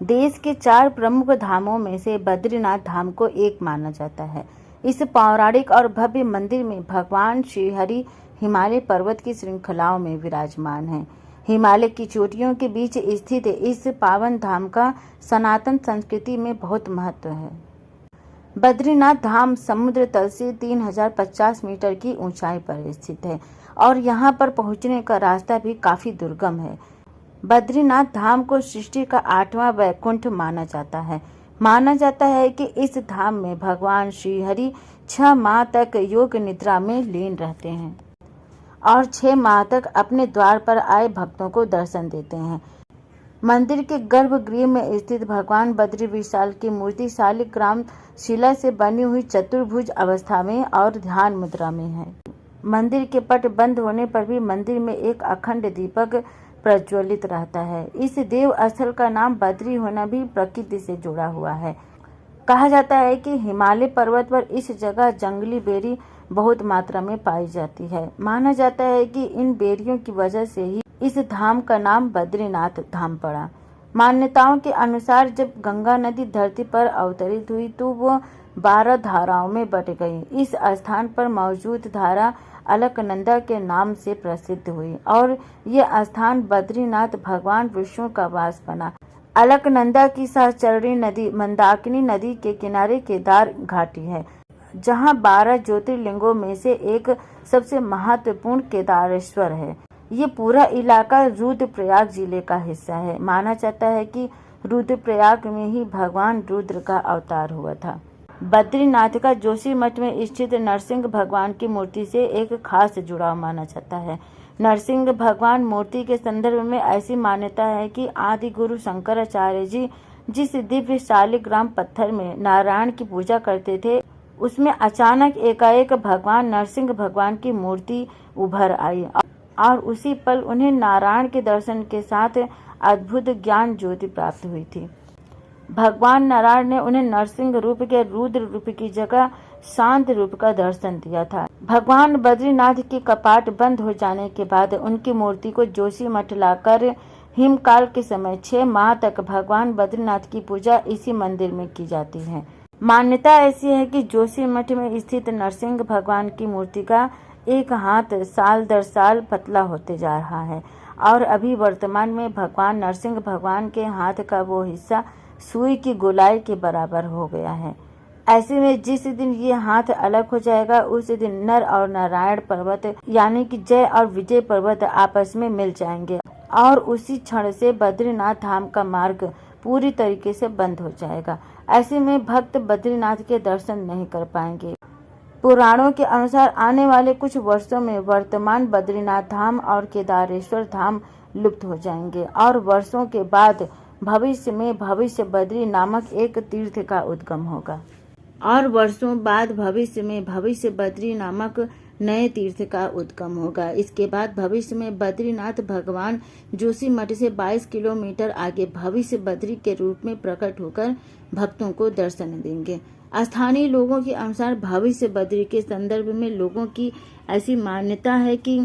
देश के 4 प्रमुख धामों में से बद्रीनाथ धाम को एक माना जाता है। इस पौराणिक और भव्य मंदिर में भगवान श्रीहरि हिमालय पर्वत की श्रृंखलाओं में विराजमान हैं। हिमालय की चोटियों के बीच स्थित इस पावन धाम का सनातन संस्कृति में बहुत महत्व है। बद्रीनाथ धाम समुद्र तल से 3050 मीटर की ऊंचाई पर स्थित है और यहाँ पर पहुँचने का रास्ता भी काफी दुर्गम है। बद्रीनाथ धाम को सृष्टि का 8वां वैकुंठ माना जाता है। माना जाता है कि इस धाम में भगवान श्रीहरि 6 माह तक योग निद्रा में लीन रहते हैं और 6 माह तक अपने द्वार पर आए भक्तों को दर्शन देते हैं। मंदिर के गर्भगृह में स्थित भगवान बद्री विशाल की मूर्ति शालिग्राम शिला से बनी हुई चतुर्भुज अवस्था में और ध्यान मुद्रा में है। मंदिर के पट बंद होने पर भी मंदिर में एक अखंड दीपक प्रज्वलित रहता है। इस देव स्थल का नाम बद्री होना भी प्रकृति से जुड़ा हुआ है। कहा जाता है कि हिमालय पर्वत पर इस जगह जंगली बेरी बहुत मात्रा में पाई जाती है। माना जाता है कि इन बेरियों की वजह से ही इस धाम का नाम बद्रीनाथ धाम पड़ा। मान्यताओं के अनुसार जब गंगा नदी धरती पर अवतरित हुई तो वो 12 धाराओं में बट गई। इस स्थान पर मौजूद धारा अलकनंदा के नाम से प्रसिद्ध हुई और यह स्थान बद्रीनाथ भगवान विष्णु का वास बना। अलकनंदा की सहचरणी नदी मंदाकिनी नदी के किनारे केदार घाटी है, जहां 12 ज्योतिर्लिंगों में से एक सबसे महत्वपूर्ण केदारेश्वर है। ये पूरा इलाका रुद्रप्रयाग जिले का हिस्सा है। माना जाता है कि रुद्रप्रयाग में ही भगवान रुद्र का अवतार हुआ था। बद्रीनाथ का जोशीमठ में स्थित नरसिंह भगवान की मूर्ति से एक खास जुड़ाव माना जाता है। नरसिंह भगवान मूर्ति के संदर्भ में ऐसी मान्यता है कि आदि गुरु शंकराचार्य जी जिस दिव्य शालिग्राम पत्थर में नारायण की पूजा करते थे, उसमें अचानक एकाएक भगवान नरसिंह भगवान की मूर्ति उभर आई और उसी पल उन्हें नारायण के दर्शन के साथ अद्भुत ज्ञान ज्योति प्राप्त हुई थी। भगवान नारायण ने उन्हें नरसिंह रूप के रुद्र रूप की जगह शांत रूप का दर्शन दिया था। भगवान बद्रीनाथ के कपाट बंद हो जाने के बाद उनकी मूर्ति को जोशीमठ लाकर हिमकाल के समय 6 माह तक भगवान बद्रीनाथ की पूजा इसी मंदिर में की जाती है। मान्यता ऐसी है कि जोशीमठ में स्थित नरसिंह भगवान की मूर्ति का एक हाथ साल दर साल पतला होते जा रहा है और अभी वर्तमान में भगवान नरसिंह भगवान के हाथ का वो हिस्सा सुई की गोलाई के बराबर हो गया है। ऐसे में जिस दिन ये हाथ अलग हो जाएगा उस दिन नर और नारायण पर्वत यानी कि जय और विजय पर्वत आपस में मिल जाएंगे और उसी क्षण से बद्रीनाथ धाम का मार्ग पूरी तरीके से बंद हो जाएगा। ऐसे में भक्त बद्रीनाथ के दर्शन नहीं कर पाएंगे। पुराणों के अनुसार आने वाले कुछ वर्षों में वर्तमान बद्रीनाथ धाम और केदारेश्वर धाम लुप्त हो जाएंगे और वर्षों के बाद भविष्य में भविष्य बद्री नामक एक तीर्थ का उद्गम होगा और वर्षों बाद भविष्य में भविष्य बद्री नामक नए तीर्थ का उद्गम होगा। इसके बाद भविष्य में बद्रीनाथ भगवान जोशीमठ से 22 किलोमीटर आगे भविष्य बद्री के रूप में प्रकट होकर भक्तों को दर्शन देंगे। स्थानीय लोगों के अनुसार भविष्य बद्री के संदर्भ में लोगों की ऐसी मान्यता है कि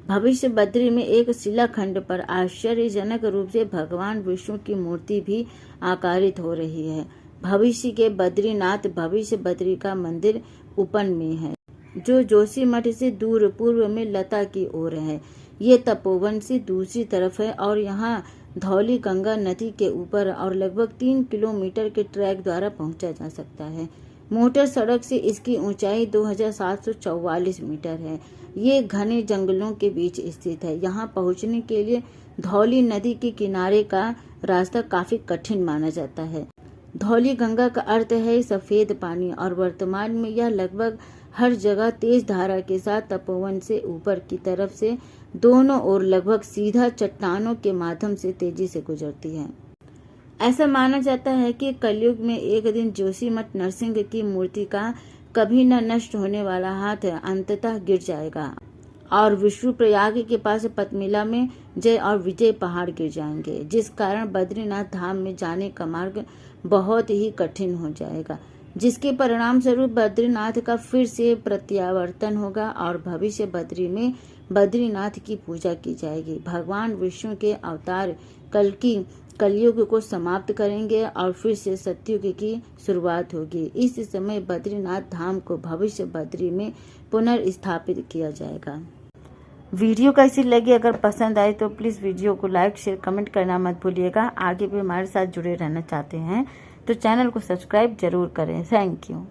भविष्य बद्री में एक शिलाखंड पर आश्चर्यजनक रूप से भगवान विष्णु की मूर्ति भी आकारित हो रही है। भविष्य के बद्रीनाथ भविष्य बद्री का मंदिर उपन में है, जो जोशीमठ से दूर पूर्व में लता की ओर है। ये तपोवन से दूसरी तरफ है और यहाँ धौली गंगा नदी के ऊपर और लगभग 3 किलोमीटर के ट्रैक द्वारा पहुंचा जा सकता है। मोटर सड़क से इसकी ऊंचाई 2744 मीटर है। ये घने जंगलों के बीच स्थित है। यहाँ पहुंचने के लिए धौली नदी के किनारे का रास्ता काफी कठिन माना जाता है। धौली गंगा का अर्थ है सफेद पानी और वर्तमान में यह लगभग हर जगह तेज धारा के साथ तपोवन से ऊपर की तरफ से दोनों ओर लगभग सीधा चट्टानों के माध्यम से तेजी से गुजरती है। ऐसा माना जाता है कि कलयुग में एक दिन जोशीमठ नरसिंह की मूर्ति का कभी न नष्ट होने वाला हाथ अंततः गिर जाएगा और विष्णुप्रयाग के पास पतमिला में जय और विजय पहाड़ गिर जाएंगे, जिस कारण बद्रीनाथ धाम में जाने का मार्ग बहुत ही कठिन हो जाएगा, जिसके परिणाम स्वरूप बद्रीनाथ का फिर से प्रत्यावर्तन होगा और भविष्य बद्री में बद्रीनाथ की पूजा की जाएगी। भगवान विष्णु के अवतार कल्कि कलयुग को समाप्त करेंगे और फिर से सतयुग की शुरुआत होगी। इस समय बद्रीनाथ धाम को भविष्य बद्री में पुनर्स्थापित किया जाएगा। वीडियो कैसी लगी? अगर पसंद आए तो प्लीज़ वीडियो को लाइक शेयर कमेंट करना मत भूलिएगा। आगे भी हमारे साथ जुड़े रहना चाहते हैं तो चैनल को सब्सक्राइब जरूर करें। Thank you.